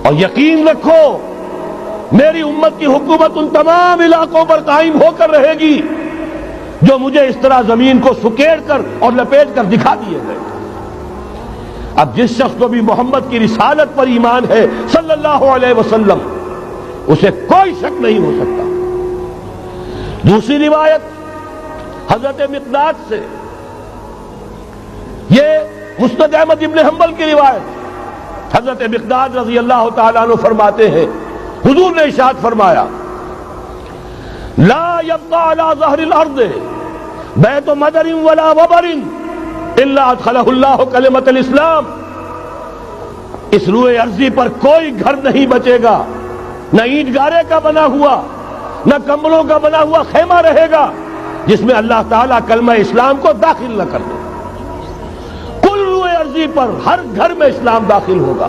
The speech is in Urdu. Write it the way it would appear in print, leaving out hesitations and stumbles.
اور یقین رکھو میری امت کی حکومت ان تمام علاقوں پر قائم ہو کر رہے گی جو مجھے اس طرح زمین کو سکیڑ کر اور لپیٹ کر دکھا دیے گئے۔ اب جس شخص کو بھی محمد کی رسالت پر ایمان ہے صلی اللہ علیہ وسلم، اسے کوئی شک نہیں ہو سکتا۔ دوسری روایت حضرت مقداد سے، یہ مسند احمد ابن حنبل کی روایت، حضرت مقداد رضی اللہ تعالیٰ عنہ فرماتے ہیں حضور نے ارشاد فرمایا لا يبقى على ظهر الارض بیت مدر ولا وبر الا ادخلہ اللہ کلمۃ الاسلام، اس روئے ارضی پر کوئی گھر نہیں بچے گا، نہ اینٹ گارے کا بنا ہوا نہ کمبلوں کا بنا ہوا خیمہ رہے گا جس میں اللہ تعالیٰ کلمہ اسلام کو داخل نہ کر دے۔ کل روئے ارضی پر ہر گھر میں اسلام داخل ہوگا۔